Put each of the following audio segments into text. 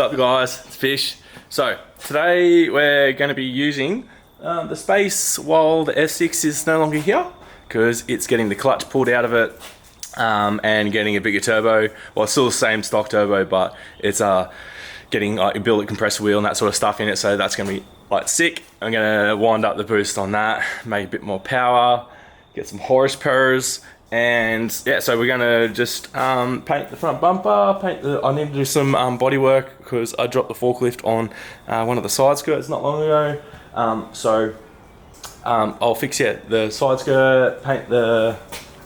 up guys, it's Fish. So today we're going to be using the space while the S6 is no longer here, because it's getting the clutch pulled out of it and getting a bigger turbo. Well, it's still the same stock turbo, but it's getting like a billet compressor wheel and that sort of stuff in it, so that's going to be like sick. I'm going to wind up the boost on that, make a bit more power, get some horsepower. And yeah, so we're gonna just paint the front bumper, I need to do some body work because I dropped the forklift on one of the side skirts not long ago. I'll fix the side skirt, paint the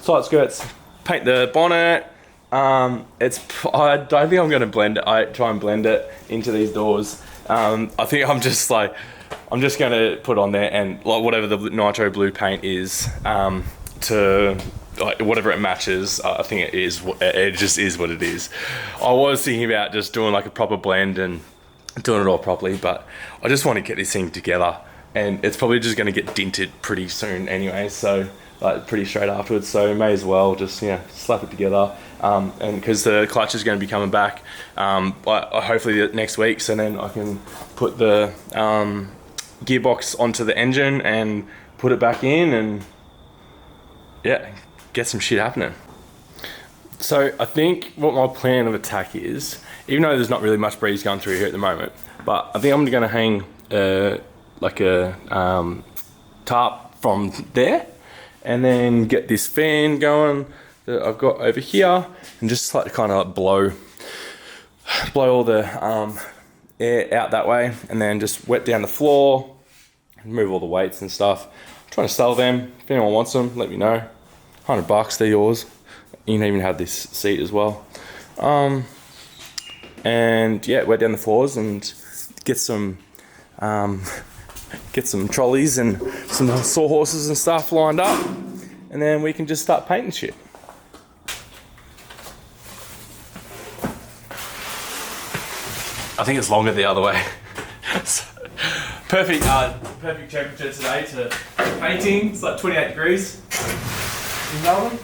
side skirts, paint the bonnet. I don't think I'm gonna blend it. I try and blend it into these doors. I think I'm just gonna put on there and like whatever the nitro blue paint is to like whatever it matches. I think it just is what it is. I was thinking about just doing like a proper blend and doing it all properly, but I just want to get this thing together, and it's probably just going to get dinted pretty soon anyway, so like pretty straight afterwards, so may as well just slap it together. And because the clutch is going to be coming back hopefully next week, so then I can put the gearbox onto the engine and put it back in and get some shit happening. So I think what my plan of attack is, even though there's not really much breeze going through here at the moment, but I think I'm going to hang like a tarp from there, and then get this fan going that I've got over here, and just like kind of like blow all the air out that way, and then just wet down the floor, move all the weights and stuff. I'm trying to sell them. If anyone wants them, let me know. $100, they're yours. You can even have this seat as well. And yeah, wet down the floors and get some trolleys and some sawhorses and stuff lined up, and then we can just start painting shit. I think it's longer the other way. Perfect temperature today to painting. It's like 28 degrees. In Melbourne.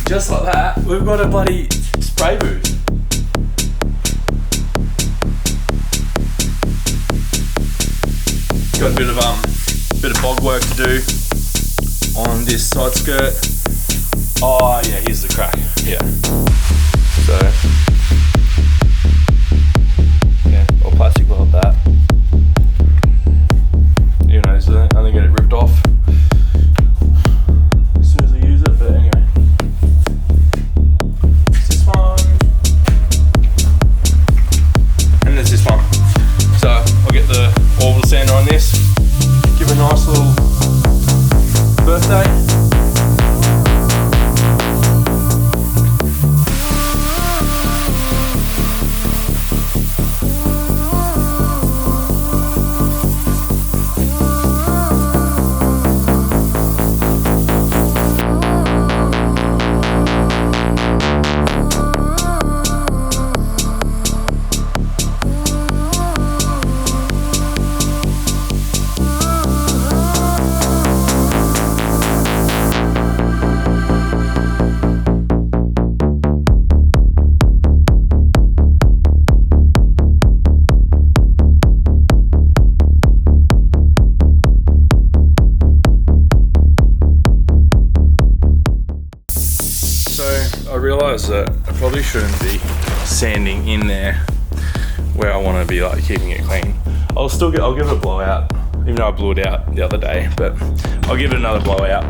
Just like that, we've got a bloody spray booth. Got a bit of bog work to do on this side skirt. Oh yeah, here's the crack. Yeah. So yeah, or plastic will help that. You know, so I only get it ripped off as soon as I use it. But anyway, there's this one, and there's this one. So I'll get the orbital sander on this. Give a nice little birthday. I realised that I probably shouldn't be sanding in there where I want to be like keeping it clean. I'll give it a blowout, even though I blew it out the other day, but I'll give it another blowout,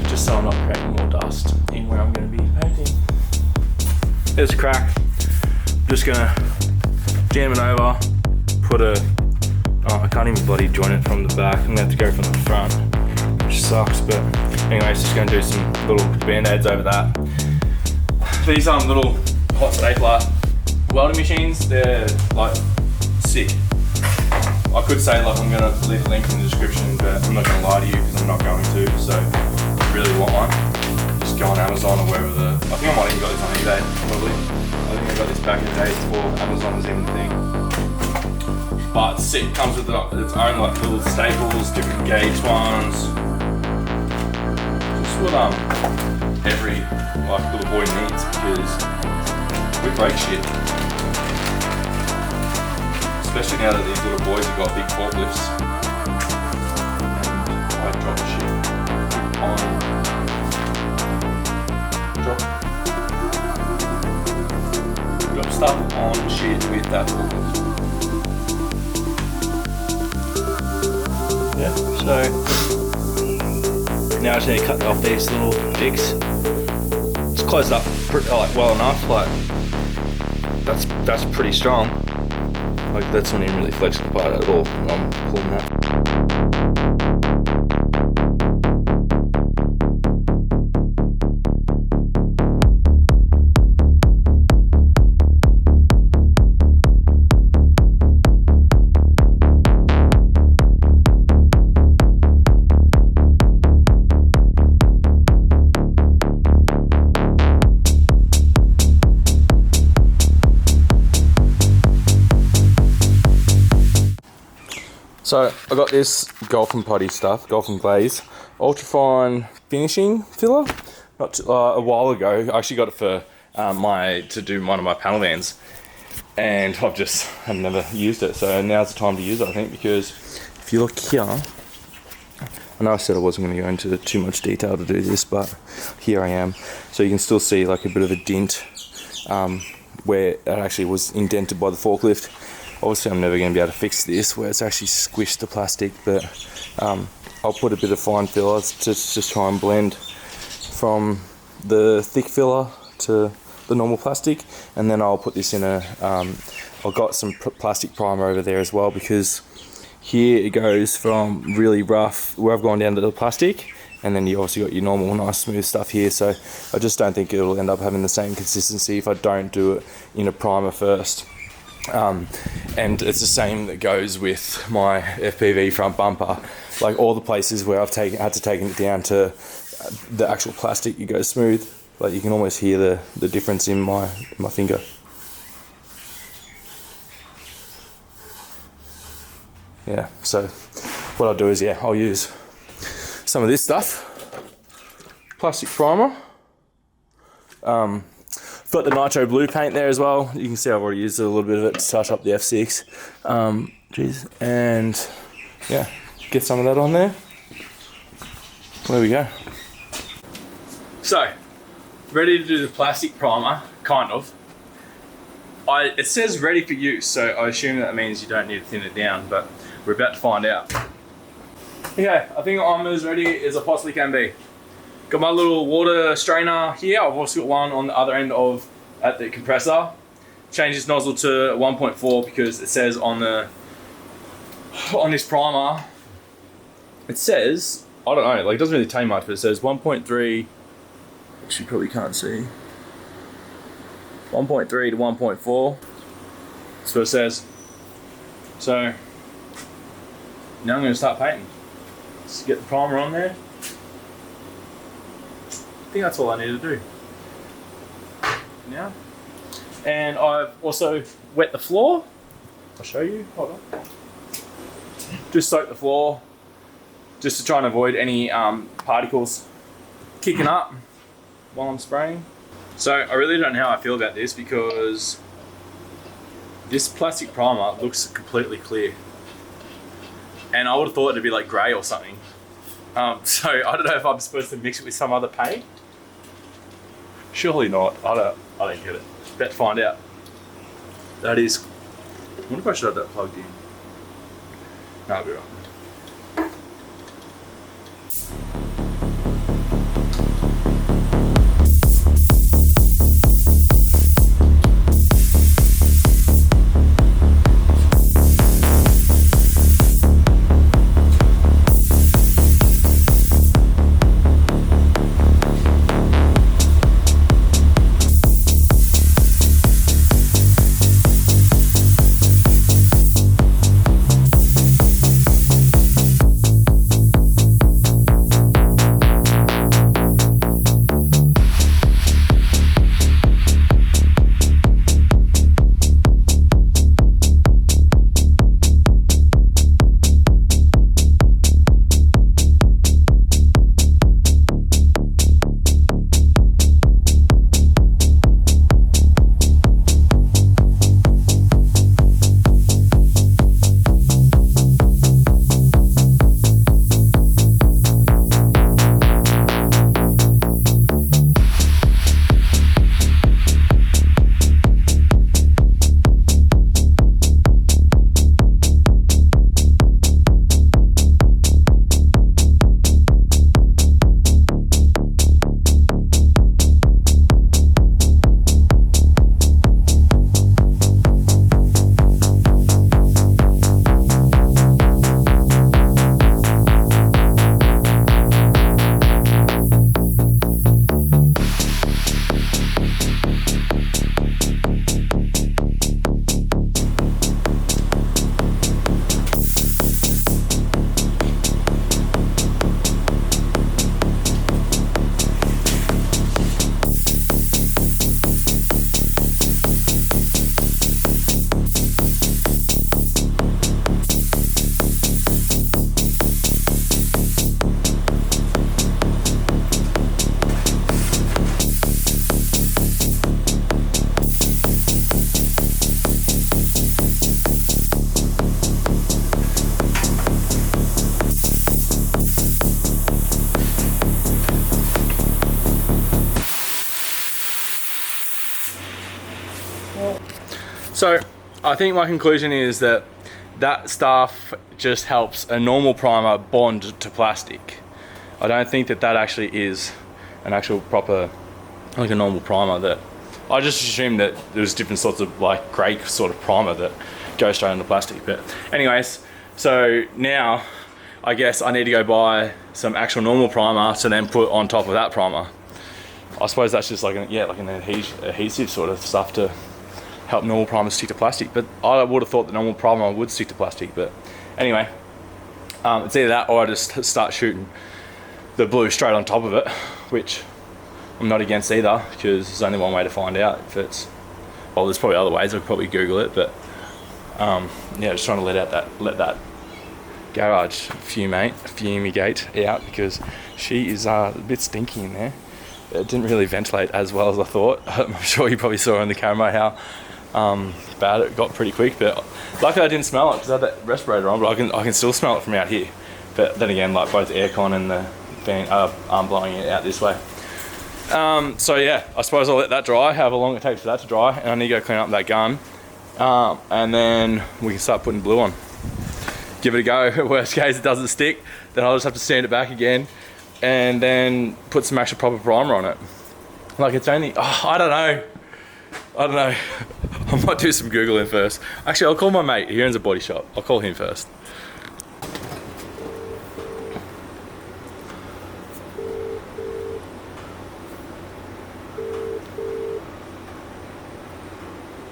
just so I'm not creating more dust in where I'm going to be painting. There's a crack. Just gonna jam it over, I can't even bloody join it from the back. I'm gonna have to go from the front, which sucks, but anyways, just gonna do some little band-aids over that. These little hot stapler welding machines, they're like sick. I could say like I'm gonna leave a link in the description, but I'm not gonna lie to you because I'm not going to. So if you really want one, just go on Amazon or wherever I think I might even got this on eBay probably. I think I got this back in the days before Amazon was even a thing. But it comes with its own like little staples, different gauge ones. Just what every like little boy needs, because we break shit. Especially now that these little boys have got big forklifts. And I drop shit on drop stuff on shit with that forklift. Yeah, so now I just need to cut off these little dicks. It's closed up like well enough, like that's pretty strong. Like that's not even really flexing apart at all. I'm pulling that. So I got this Golf and Putty stuff, Golf and Glaze, ultrafine finishing filler. Not too, a while ago, I actually got it for to do one of my panel vans, and I've never used it. So now's the time to use it, I think, because if you look here, I know I said I wasn't going to go into too much detail to do this, but here I am. So you can still see like a bit of a dent where it actually was indented by the forklift. Obviously I'm never going to be able to fix this where it's actually squished the plastic, but I'll put a bit of fine filler to just try and blend from the thick filler to the normal plastic, and then I'll put this in I've got some plastic primer over there as well, because here it goes from really rough where I've gone down to the plastic, and then you obviously got your normal nice smooth stuff here. So I just don't think it'll end up having the same consistency if I don't do it in a primer first. And it's the same that goes with my FPV front bumper. Like all the places where I've had to take it down to the actual plastic, it goes smooth. Like you can almost hear the difference in my finger. Yeah, so what I'll do is, I'll use some of this stuff, plastic primer. Got the nitro blue paint there as well. You can see I've already used a little bit of it to touch up the F6. And get some of that on there. There we go. So, ready to do the plastic primer, kind of. It says ready for use, so I assume that means you don't need to thin it down, but we're about to find out. Okay, I think I'm as ready as I possibly can be. Got my little water strainer here. I've also got one on the other end at the compressor. Change this nozzle to 1.4 because it says on this primer, it says, I don't know, like it doesn't really tell you much, but it says 1.3, which you probably can't see. 1.3 to 1.4. That's what it says. So now I'm going to start painting. Just get the primer on there. I think that's all I need to do now. And I've also wet the floor. I'll show you, hold on. Just soak the floor, just to try and avoid any particles kicking up while I'm spraying. So I really don't know how I feel about this, because this plastic primer looks completely clear. And I would have thought it'd be like grey or something. So I don't know if I'm supposed to mix it with some other paint. Surely not. I don't get it. About to find out. That is. I wonder if I should have that plugged in. No, I'll be right. So I think my conclusion is that that stuff just helps a normal primer bond to plastic. I don't think that that actually is an actual proper, like a normal primer. That I just assumed that there's different sorts of like grey sort of primer that goes straight into plastic. But anyways, so now I guess I need to go buy some actual normal primer to then put on top of that primer. I suppose that's just like an adhesive sort of stuff to help normal primer stick to plastic. But I would have thought that normal primer would stick to plastic. But anyway, it's either that or I just start shooting the blue straight on top of it, which I'm not against either, because there's only one way to find out if it's, well, there's probably other ways. I could probably Google it, but yeah, just trying to let that garage fumigate out, because she is a bit stinky in there. It didn't really ventilate as well as I thought. I'm sure you probably saw on the camera how bad it got pretty quick, but luckily I didn't smell it because I had that respirator on, but I can still smell it from out here. But then again, like both the aircon and the fan are blowing it out this way. So yeah, I suppose I'll let that dry, however long it takes for that to dry, and I need to go clean up that gun, and then we can start putting blue on. Give it a go. Worst case it doesn't stick, then I'll just have to sand it back again and then put some actual proper primer on it. Like it's only, I don't know. I might do some Googling first. Actually, I'll call my mate, he owns a body shop. I'll call him first.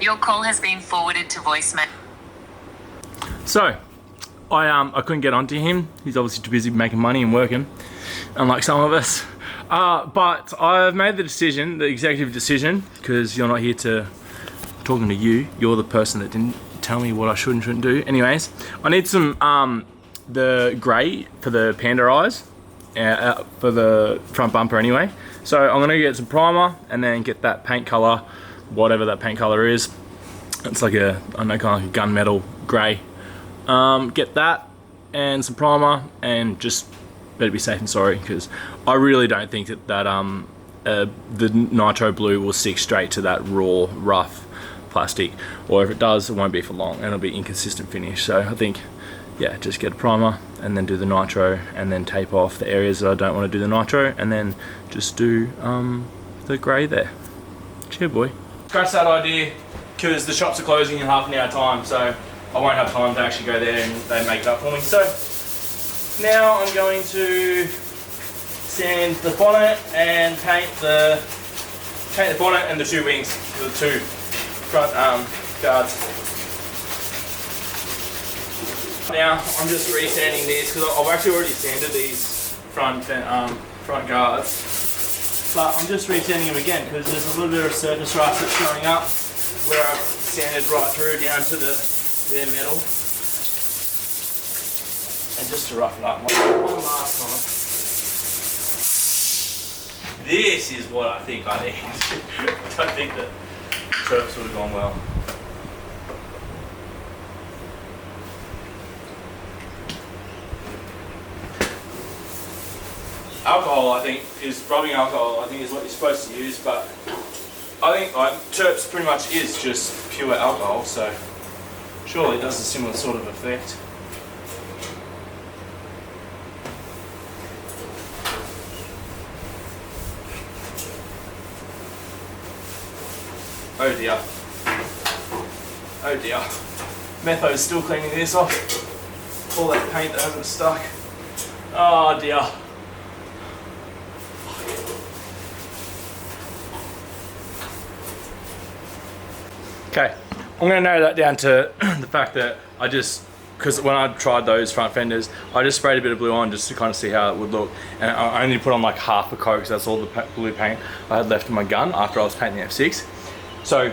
Your call has been forwarded to voicemail. So, I couldn't get onto him. He's obviously too busy making money and working, unlike some of us. But I've made the decision, the executive decision, because you're not here to talking to you. You're the person that didn't tell me what I should and shouldn't do. Anyways, I need some the grey for the panda eyes, for the front bumper anyway. So I'm gonna get some primer and then get that paint color, whatever that paint color is. It's like I don't know, kind of like a gunmetal grey. Get that and some primer, and just better be safe than sorry, because I really don't think that the nitro blue will stick straight to that raw, rough plastic, or if it does, it won't be for long and it'll be inconsistent finish. So I think, yeah, just get a primer and then do the nitro, and then tape off the areas that I don't want to do the nitro, and then just do the grey there. Cheer boy. Scratch that idea, because the shops are closing in half an hour time, so I won't have time to actually go there and they make it up for me. So now I'm going to sand the bonnet and paint the bonnet and the two wings, the two front guards. Now I'm just resanding these, because I've actually already sanded these front guards, but I'm just resanding them again because there's a little bit of surface rust that's showing up where I've sanded right through down to their metal. And just to roughen up one last time. This is what I think I need. I don't think that chirps would have gone well. Alcohol, I think, rubbing alcohol, I think, is what you're supposed to use, but I think chirps pretty much is just pure alcohol, so surely it does a similar sort of effect. Oh dear. Oh dear. Metho's still cleaning this off. All that paint that hasn't stuck. Oh dear. Okay, I'm going to narrow that down to the fact that because when I tried those front fenders, I just sprayed a bit of blue on just to kind of see how it would look, and I only put on like half a coat because that's all the blue paint I had left in my gun after I was painting the F6. So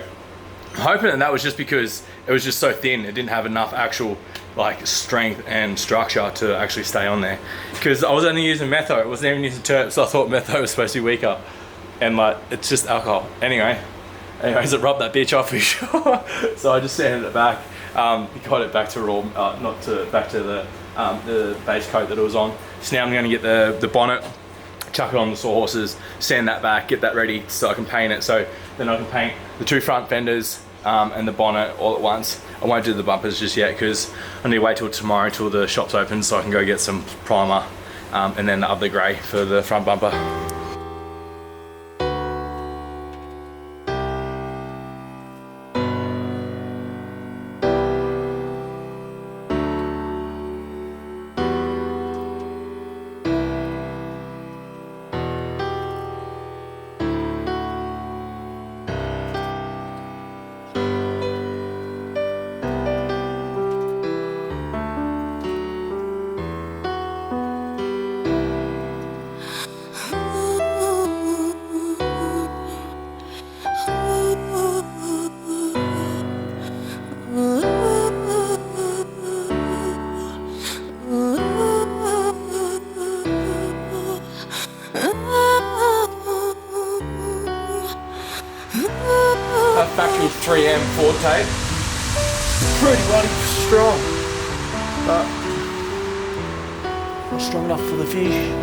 I'm hoping that was just because it was just so thin, it didn't have enough actual like strength and structure to actually stay on there, because I was only using metho, it wasn't even using terp, so I thought metho was supposed to be weaker, and like it's just alcohol. Anyways, it rubbed that bitch off for sure. So I just sanded it back, got it back to raw, back to the base coat that it was on. So now I'm going to get the bonnet chuck it on the sawhorses, sand that back, get that ready so I can paint it. So then I can paint the 2 front fenders and the bonnet all at once. I won't do the bumpers just yet because I need to wait till tomorrow till the shop's open so I can go get some primer and then the other grey for the front bumper. Factory 3M Ford tape. Pretty bloody strong, but not strong enough for the fish.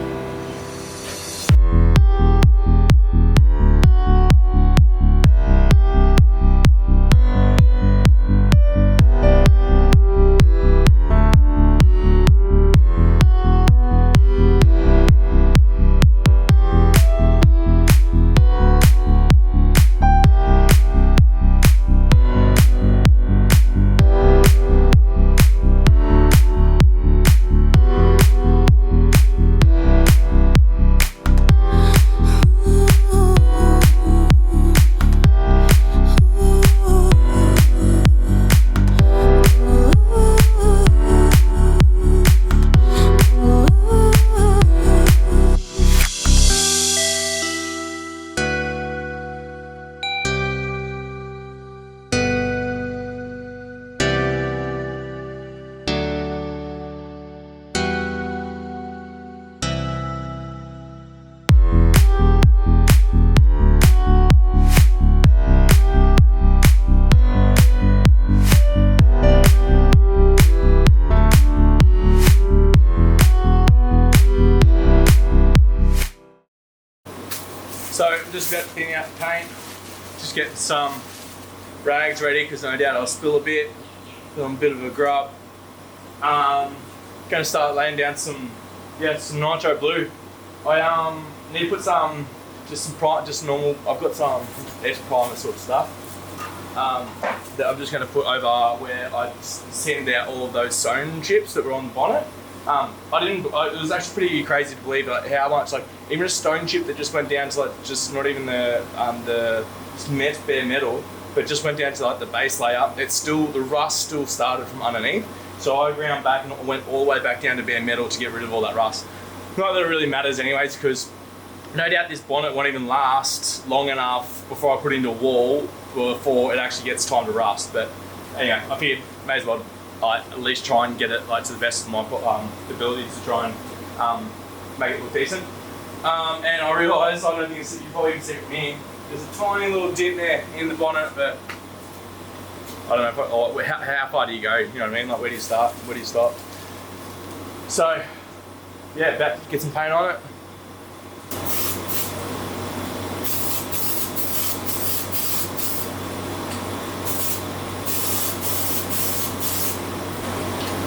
So I'm just about to thin out the paint, just getting some rags ready because no doubt I'll spill a bit, I'm a bit of a grub. Gonna start laying down some nitro blue. I need to put some normal, I've got some S primer sort of stuff that I'm just gonna put over where I send out all of those sewn chips that were on the bonnet. It was actually pretty crazy to believe how much, like, even a stone chip that just went down to like just not even the bare metal, but just went down to like the base layer. It's still, the rust still started from underneath. So I ground back and went all the way back down to bare metal to get rid of all that rust. Not that it really matters anyways, because no doubt this bonnet won't even last long enough before I put it into a wall before it actually gets time to rust. But anyway, I figured may as well at least try and get it like to the best of my abilities to try and make it look decent. And I realised, I don't think you probably even see it from here, there's a tiny little dip there in the bonnet, but I don't know how far do you go, you know what I mean, like where do you start, where do you stop? So yeah, about to get some paint on it.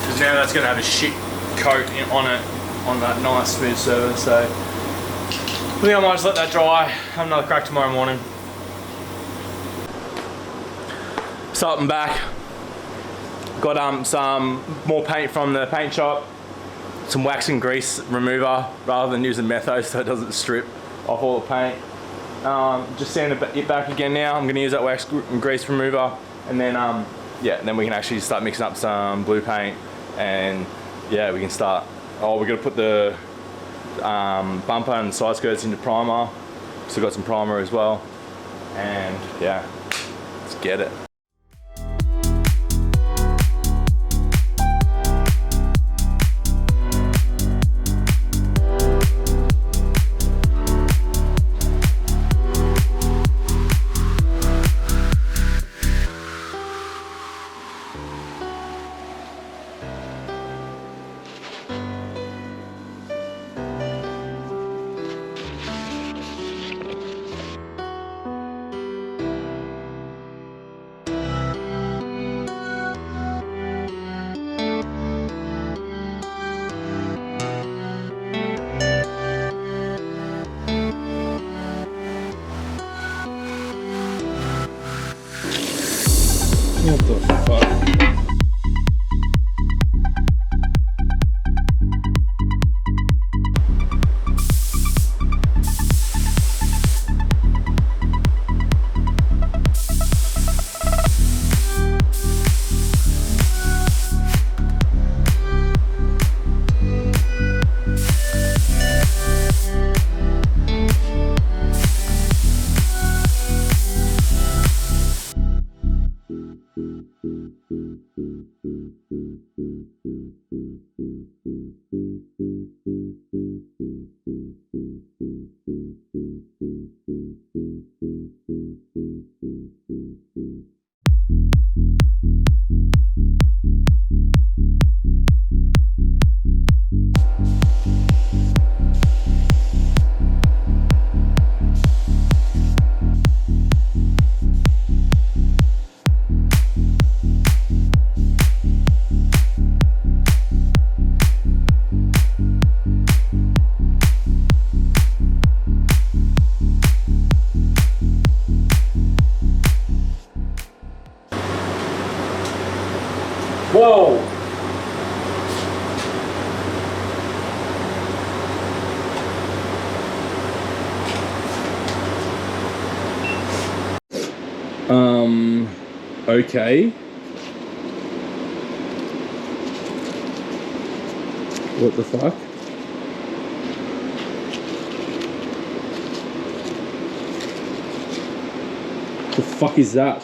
Because now that's going to have a shit coat on it, on that nice smooth surface, so I think I might just let that dry, have another crack tomorrow morning. So up and back, got some more paint from the paint shop, some wax and grease remover rather than using metho so it doesn't strip off all the paint. Just sand it back again now. I'm going to use that wax and grease remover, and then yeah, then we can actually start mixing up some blue paint, and yeah, we can start. Oh, we're going to put the bumper and side skirts into primer. So got some primer as well, and yeah, let's get it. What the fuck? Whoa! Okay. What the fuck? The fuck is that?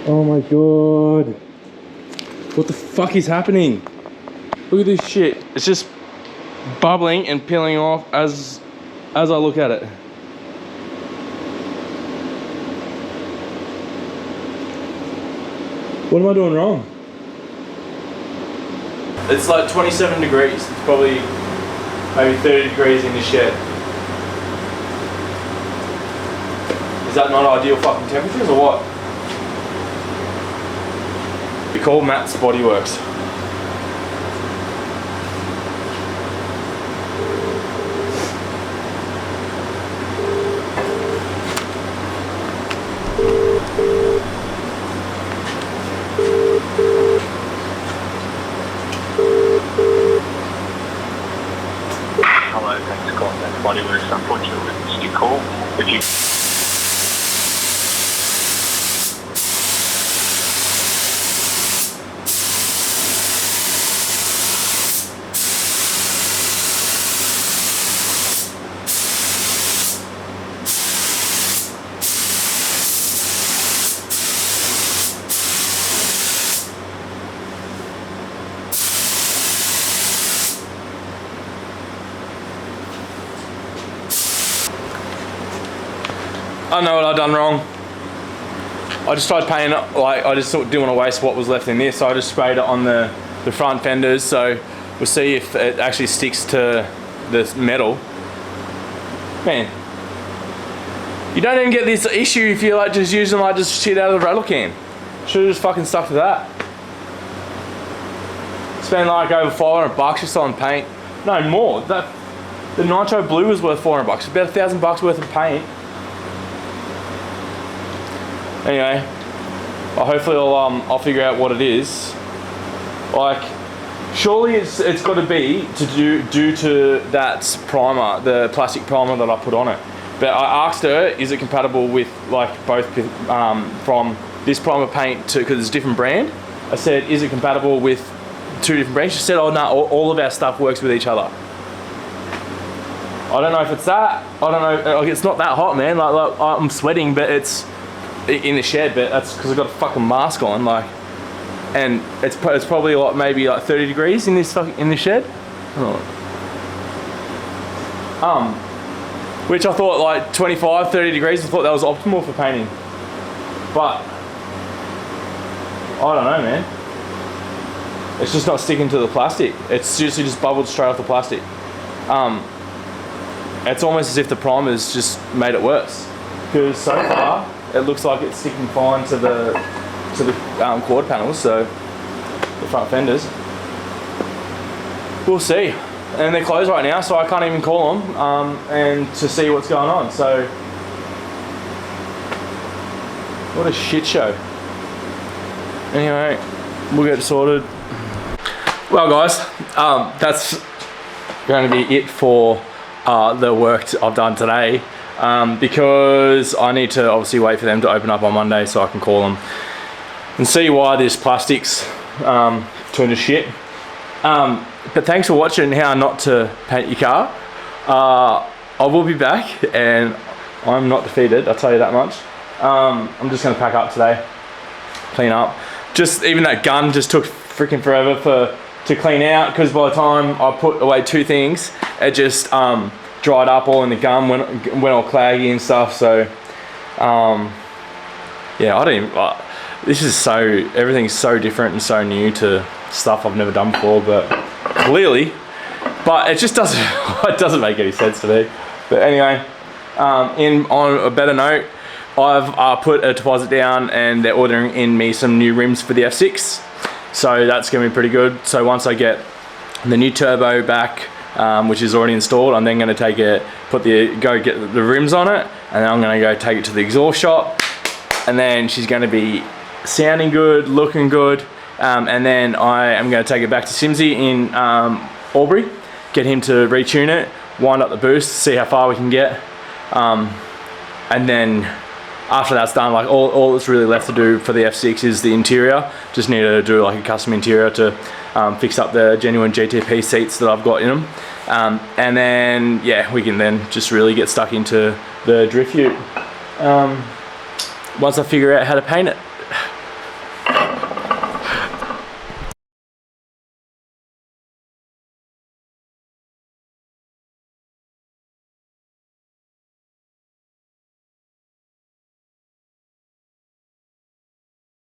Oh my god. What the fuck is happening? Look at this shit. It's just bubbling and peeling off as I look at it. What am I doing wrong? It's like 27 degrees. It's probably maybe 30 degrees in this shed. Is that not ideal fucking temperatures or what? We call Matt's Body Works. Hello, thanks for calling Matt's Body Works. Unfortunately, it's your call. If you I know what I've done wrong. I just tried painting it, like I just didn't want to waste what was left in this, so I just sprayed it on the front fenders, so we'll see if it actually sticks to the metal. Man, you don't even get this issue if you're like just using like just shit out of the rattle can. Should've just fucking stuck to that. Spend like over $500 just on paint. No more. The nitro blue was worth $400. It's about $1,000 worth of paint. Anyway, hopefully I'll figure out what it is. Like, surely it's got to be due to that primer, the plastic primer that I put on it. But I asked her, is it compatible with like both from this primer paint to, because it's a different brand. I said, is it compatible with two different brands? She said, oh no, all of our stuff works with each other. I don't know if it's that. I don't know. Like, it's not that hot, man. Like I'm sweating, but it's in the shed. But that's because I've got a fucking mask on. Like, and it's probably like maybe like 30 degrees in this shed. Which I thought like 25, 30 degrees. I thought that was optimal for painting. But I don't know, man. It's just not sticking to the plastic. It's seriously just bubbled straight off the plastic. It's almost as if the primer's just made it worse. Because so far, it looks like it's sticking fine to the quad panels, so the front fenders. We'll see. And they're closed right now, so I can't even call them and to see what's going on. So, what a shit show. Anyway, we'll get it sorted. Well, guys, that's going to be it for the work I've done today, because I need to obviously wait for them to open up on Monday so I can call them and see why this plastic's turned to shit. But thanks for watching how not to paint your car. I will be back, and I'm not defeated, I'll tell you that much. I'm just gonna pack up today, clean up. Just even that gun just took freaking forever to clean out, because by the time I put away 2 things, it just dried up all in the gun, went all claggy and stuff. So yeah, I don't even. This is everything's so different and so new to stuff I've never done before, but it just doesn't it doesn't make any sense to me. But anyway, on a better note, I've put a deposit down and they're ordering in me some new rims for the F6, so that's gonna be pretty good. So once I get the new turbo back, which is already installed, I'm then gonna take it, go get the rims on it, and then I'm gonna go take it to the exhaust shop, and then she's gonna be sounding good, looking good. And then I am going to take it back to Simsy in Albury, get him to retune it, wind up the boost, see how far we can get. And then after that's done, like all that's really left to do for the F6 is the interior. Just need to do like a custom interior to fix up the genuine GTP seats that I've got in them. And then, yeah, we can then just really get stuck into the drift ute once I figure out how to paint it.